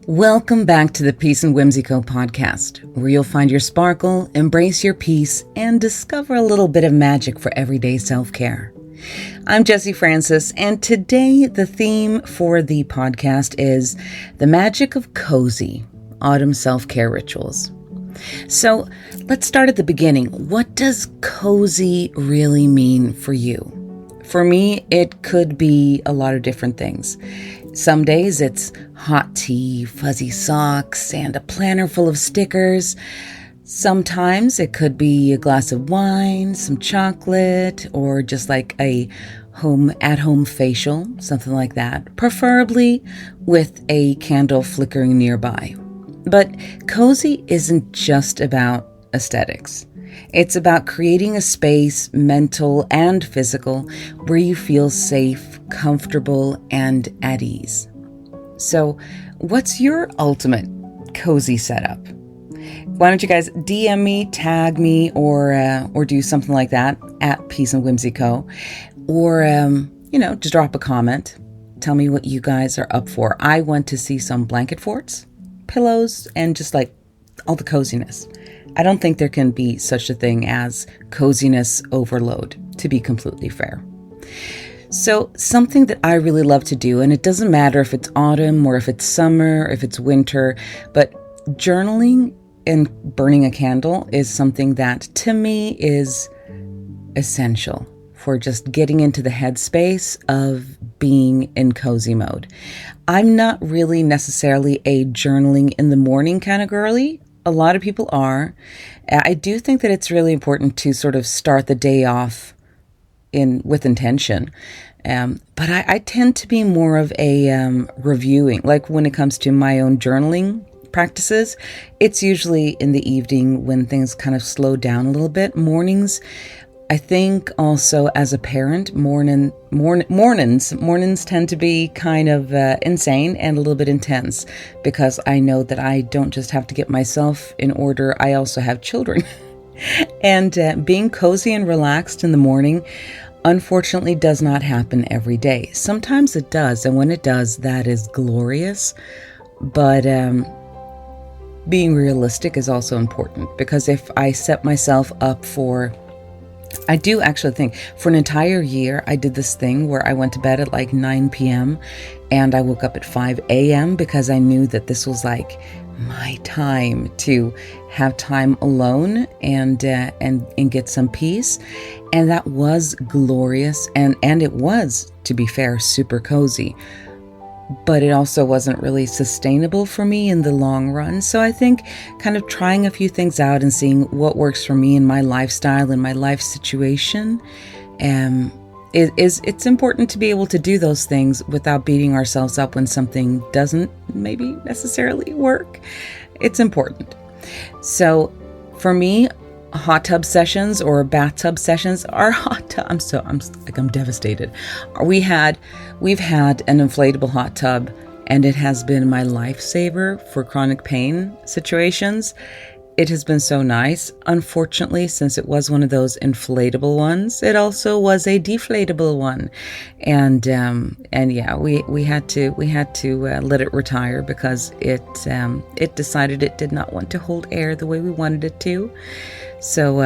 Welcome back to the Peace Whimsy Co podcast, where you'll find your sparkle, embrace your peace, and discover a little bit of magic for everyday self-care. I'm Jessie Frances, and today the theme for the podcast is the magic of cozy autumn self-care rituals. So let's start at the beginning. What does cozy really mean for you? For me, it could be a lot of different things. Some days it's hot tea, fuzzy socks, and a planner full of stickers. Sometimes it could be a glass of wine, some chocolate, or just like a at-home facial, something like that, preferably with a candle flickering nearby. But cozy isn't just about aesthetics. It's about creating a space, mental and physical, where you feel safe, comfortable, and at ease. So, what's your ultimate cozy setup? Why don't you guys DM me, tag me, or do something like that at Peace Whimsy Co. Or, just drop a comment. Tell me what you guys are up for. I went to see some blanket forts, pillows, and just like all the coziness. I don't think there can be such a thing as coziness overload, to be completely fair. So something that I really love to do, and it doesn't matter if it's autumn or if it's summer, if it's winter, but journaling and burning a candle is something that to me is essential for just getting into the headspace of being in cozy mode. I'm not really necessarily a journaling in the morning kind of girly. A lot of people are. I do think that it's really important to sort of start the day off with intention. But I tend to be more of a reviewing, like when it comes to my own journaling practices. It's usually in the evening when things kind of slow down a little bit. Mornings, I think also as a parent, mornings tend to be kind of insane and a little bit intense, because I know that I don't just have to get myself in order, I also have children. And being cozy and relaxed in the morning, unfortunately, does not happen every day. Sometimes it does, and when it does, that is glorious. But being realistic is also important, because if I set myself up I do actually think for an entire year, I did this thing where I went to bed at like 9 p.m. and I woke up at 5 a.m. because I knew that this was like my time to have time alone and get some peace. And that was glorious. And it was, to be fair, super cozy. But it also wasn't really sustainable for me in the long run. So I think kind of trying a few things out and seeing what works for me in my lifestyle and my life situation, it's important to be able to do those things without beating ourselves up when something doesn't maybe necessarily work. It's important. So for me, hot tub sessions or bathtub sessions are hot tub. I'm devastated. We've had an inflatable hot tub, and it has been my lifesaver for chronic pain situations. It has been so nice. Unfortunately, since it was one of those inflatable ones, it also was a deflatable one, and yeah, we had to let it retire because it decided it did not want to hold air the way we wanted it to. So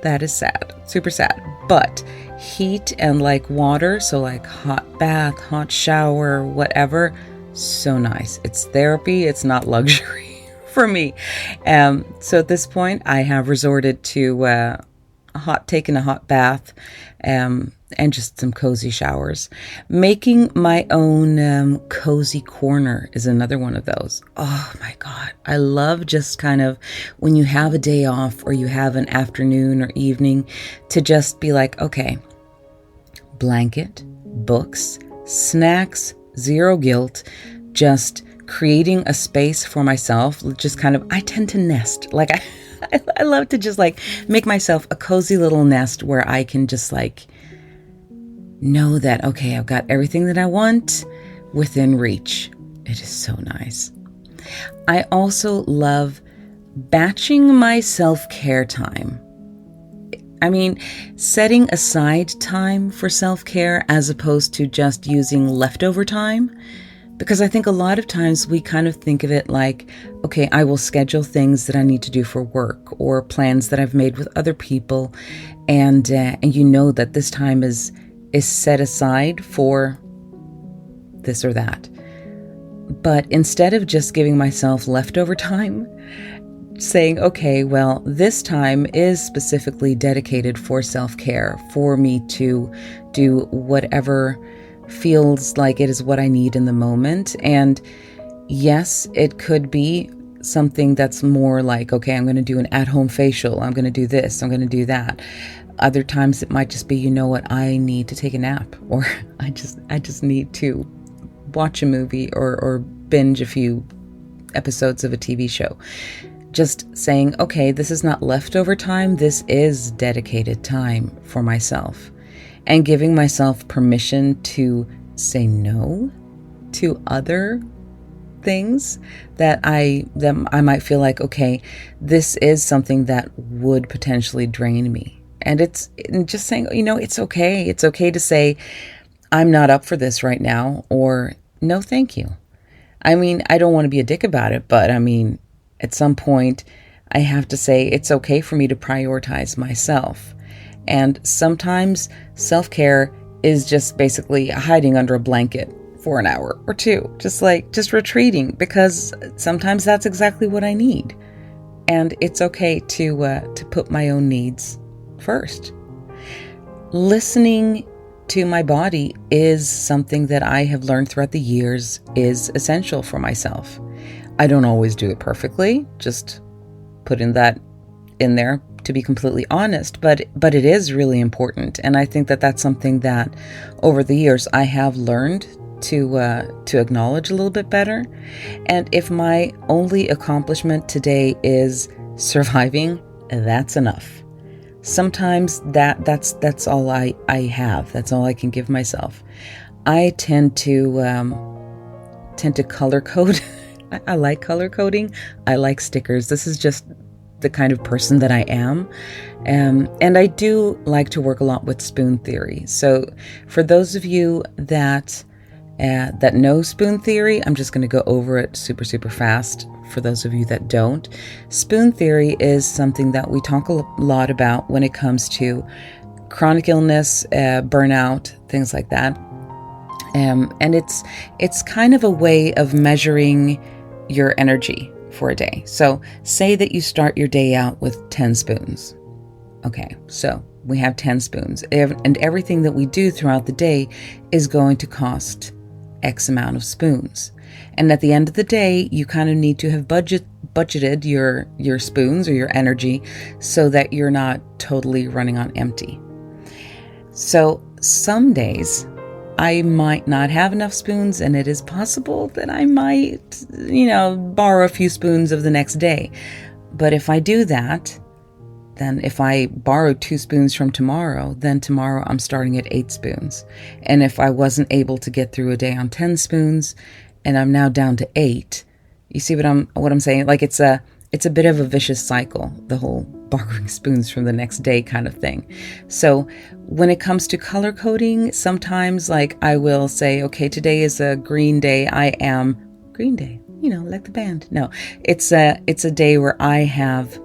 that is sad, super sad. But heat and like water, so like hot bath, hot shower, whatever, so nice. It's therapy. It's not luxury. For me. So at this point, I have resorted to taking a hot bath and just some cozy showers. Making my own cozy corner is another one of those. Oh my God. I love just kind of when you have a day off or you have an afternoon or evening to just be like, okay, blanket, books, snacks, zero guilt, just creating a space for myself. Just kind of, I tend to nest. Like I love to just like make myself a cozy little nest where I can just like know that, okay, I've got everything that I want within reach. It is so nice. I also love batching my self-care time. I mean, setting aside time for self-care as opposed to just using leftover time. Because I think a lot of times we kind of think of it like, okay, I will schedule things that I need to do for work or plans that I've made with other people. And you know that this time is set aside for this or that. But instead of just giving myself leftover time, saying, okay, well, this time is specifically dedicated for self-care, for me to do whatever feels like it is what I need in the moment. And yes, it could be something that's more like, okay, I'm going to do an at-home facial. I'm going to do this. I'm going to do that. Other times it might just be, you know what, I need to take a nap, or I just need to watch a movie or binge a few episodes of a TV show. Just saying, okay, this is not leftover time. This is dedicated time for myself, and giving myself permission to say no to other things that I might feel like, okay, this is something that would potentially drain me. And it's just saying, you know, it's okay. It's okay to say, I'm not up for this right now, or no, thank you. I mean, I don't want to be a dick about it, but I mean, at some point I have to say it's okay for me to prioritize myself. And sometimes self-care is just basically hiding under a blanket for an hour or two, just retreating, because sometimes that's exactly what I need. And it's okay to put my own needs first. Listening to my body is something that I have learned throughout the years is essential for myself. I don't always do it perfectly, just putting that in there to be completely honest, but it is really important. And I think that that's something that over the years I have learned to acknowledge a little bit better. And if my only accomplishment today is surviving, that's enough. Sometimes that's all I have. That's all I can give myself. I tend to color code. I like color coding. I like stickers. This is just the kind of person that I am. And I do like to work a lot with spoon theory. So for those of you that know spoon theory, I'm just going to go over it super, super fast. For those of you that don't, spoon theory is something that we talk a lot about when it comes to chronic illness, burnout, things like that. And it's kind of a way of measuring your energy for a day. So say that you start your day out with 10 spoons. Okay, so we have 10 spoons, and everything that we do throughout the day is going to cost X amount of spoons. And at the end of the day, you kind of need to have budgeted your spoons or your energy so that you're not totally running on empty. So some days I might not have enough spoons, and it is possible that I might, borrow a few spoons of the next day. But if I do that, then if I borrow 2 spoons from tomorrow, then tomorrow I'm starting at 8 spoons. And if I wasn't able to get through a day on 10 spoons, and I'm now down to 8, you see what I'm saying? Like it's a bit of a vicious cycle, the whole borrowing spoons from the next day kind of thing. So when it comes to color coding, sometimes like I will say, okay, today is a green day. I am Green Day, like the band. No, it's a day where I have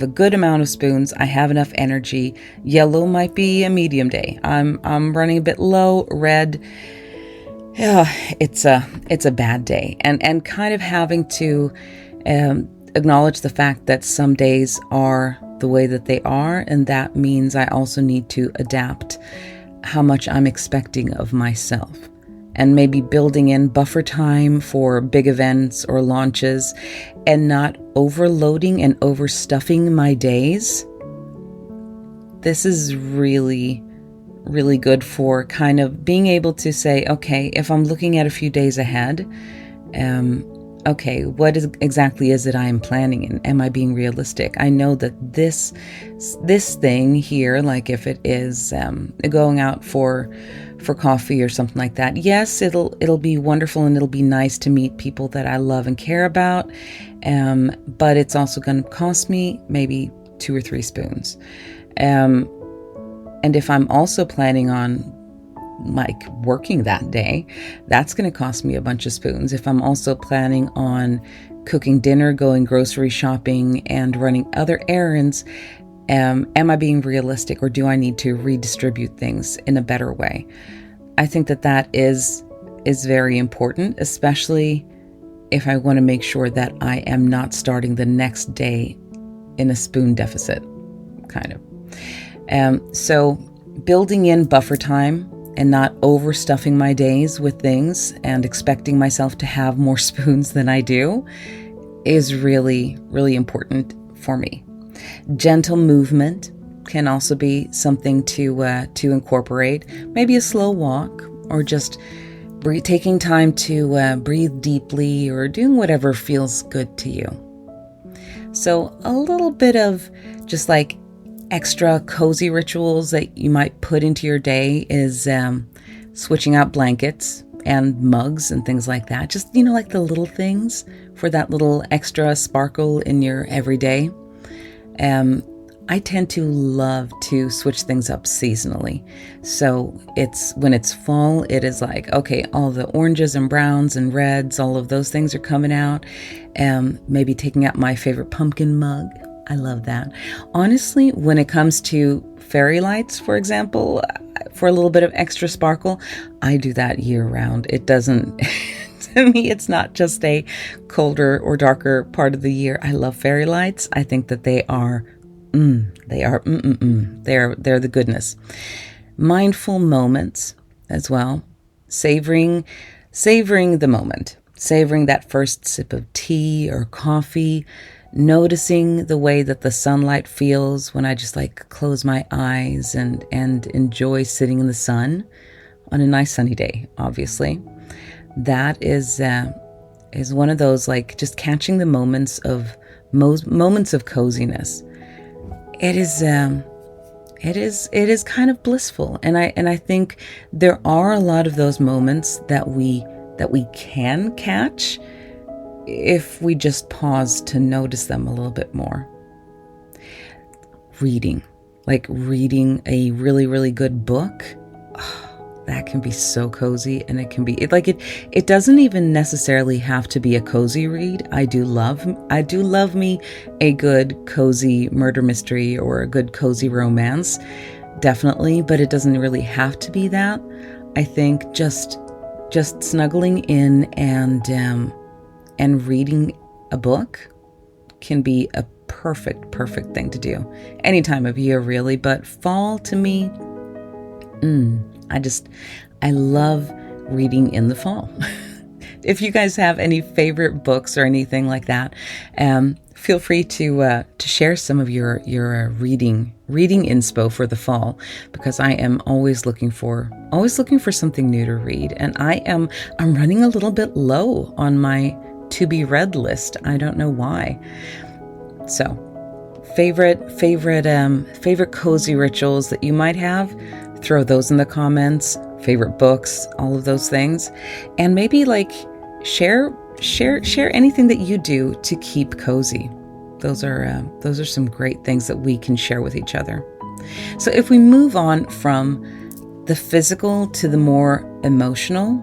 a good amount of spoons. I have enough energy. Yellow might be a medium day. I'm running a bit low. Red, it's a bad day. And kind of having to acknowledge the fact that some days are the way that they are, and that means I also need to adapt how much I'm expecting of myself, and maybe building in buffer time for big events or launches, and not overloading and overstuffing my days. This is really, really good for kind of being able to say, okay, if I'm looking at a few days ahead, okay, what exactly is it I am planning, and am I being realistic? I know that this thing here, like if it is going out for coffee or something like that, yes, it'll be wonderful, and it'll be nice to meet people that I love and care about, but it's also going to cost me maybe 2 or 3 spoons. And if I'm also planning on like working that day, that's going to cost me a bunch of spoons. If I'm also planning on cooking dinner, going grocery shopping, and running other errands, am I being realistic, or do I need to redistribute things in a better way? I think that is very important, especially if I want to make sure that I am not starting the next day in a spoon deficit, kind of. So building in buffer time and not overstuffing my days with things and expecting myself to have more spoons than I do is really, really important for me. Gentle movement can also be something to incorporate. Maybe a slow walk, or just taking time to breathe deeply, or doing whatever feels good to you. So a little bit of just like extra cozy rituals that you might put into your day is switching out blankets and mugs and things like that. Just, like the little things for that little extra sparkle in your everyday. I tend to love to switch things up seasonally. So when it's fall, it is like, okay, all the oranges and browns and reds, all of those things are coming out. Maybe taking out my favorite pumpkin mug. I love that. Honestly, when it comes to fairy lights, for example, for a little bit of extra sparkle, I do that year round. It doesn't, to me, it's not just a colder or darker part of the year. I love fairy lights. I think that they're the goodness. Mindful moments as well. Savoring the moment. Savoring that first sip of tea or coffee. Noticing the way that the sunlight feels when I just like close my eyes and enjoy sitting in the sun on a nice sunny day, obviously. That is one of those, like, just catching the moments of coziness. It is kind of blissful, and I think there are a lot of those moments that we can catch if we just pause to notice them a little bit more. Reading a really, really good book, that can be so cozy, and it can be it doesn't even necessarily have to be a cozy read. I do love me a good cozy murder mystery or a good cozy romance, definitely, but it doesn't really have to be that. I think just snuggling in and reading a book can be a perfect thing to do any time of year, really. But fall, to me, I love reading in the fall. If you guys have any favorite books or anything like that, feel free to share some of your reading inspo for the fall, because I am always looking for something new to read, and I'm running a little bit low on my to be read list. I don't know why. So, favorite cozy rituals that you might have, throw those in the comments. Favorite books, all of those things, and maybe like share anything that you do to keep cozy. Those are some great things that we can share with each other. So if we move on from the physical to the more emotional,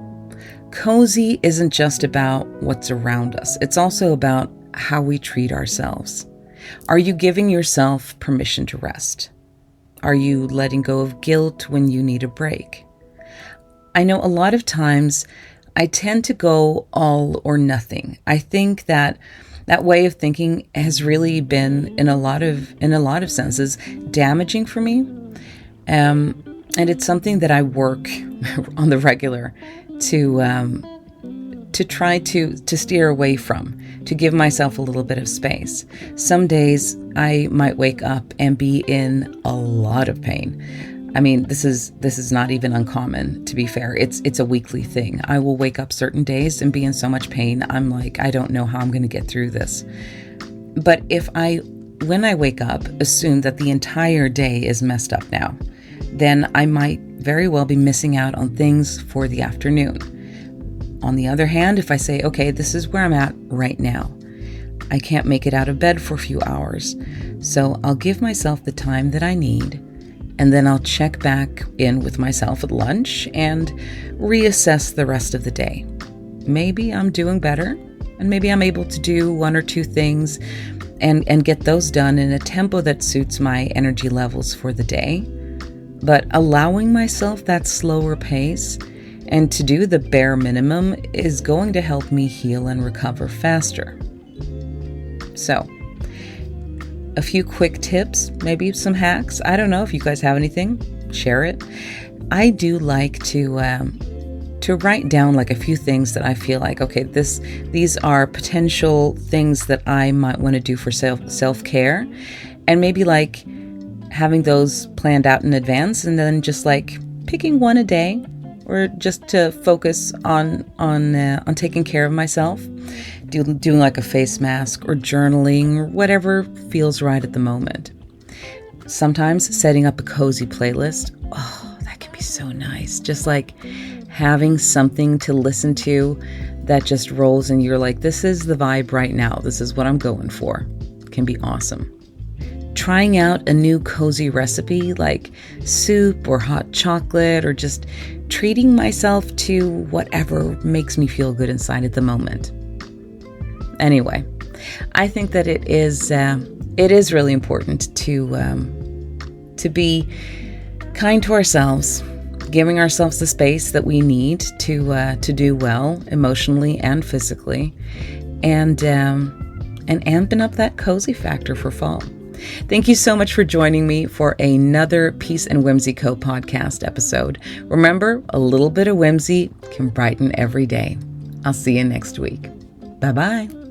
cozy isn't just about what's around us. It's also about how we treat ourselves. Are you giving yourself permission to rest? Are you letting go of guilt when you need a break? I know a lot of times I tend to go all or nothing. I think that way of thinking has really been, in a lot of senses, damaging for me. And it's something that I work on the regular to try to steer away from, to give myself a little bit of space. Some days I might wake up and be in a lot of pain. I mean, this is not even uncommon, to be fair. It's a weekly thing. I will wake up certain days and be in so much pain. I'm like, I don't know how I'm going to get through this. But when I wake up, assume that the entire day is messed up now, then I might very well be missing out on things for the afternoon. On the other hand, if I say, okay, this is where I'm at right now, I can't make it out of bed for a few hours, so I'll give myself the time that I need and then I'll check back in with myself at lunch and reassess the rest of the day. Maybe I'm doing better, and maybe I'm able to do one or two things and get those done in a tempo that suits my energy levels for the day. But allowing myself that slower pace and to do the bare minimum is going to help me heal and recover faster. So, a few quick tips, maybe some hacks. I don't know if you guys have anything, share it. I do like to write down like a few things that I feel like, okay, these are potential things that I might want to do for self-care, and maybe like having those planned out in advance, and then just like picking one a day, or just to focus on taking care of myself, doing like a face mask or journaling or whatever feels right at the moment. Sometimes setting up a cozy playlist, oh, that can be so nice. Just like having something to listen to that just rolls and you're like, this is the vibe right now. This is what I'm going for. It can be awesome. Trying out a new cozy recipe like soup or hot chocolate, or just treating myself to whatever makes me feel good inside at the moment. Anyway, I think that it is really important to be kind to ourselves, giving ourselves the space that we need to do well emotionally and physically, and amping up that cozy factor for fall. Thank you so much for joining me for another Peace and Whimsy Co podcast episode. Remember, a little bit of whimsy can brighten every day. I'll see you next week. Bye-bye.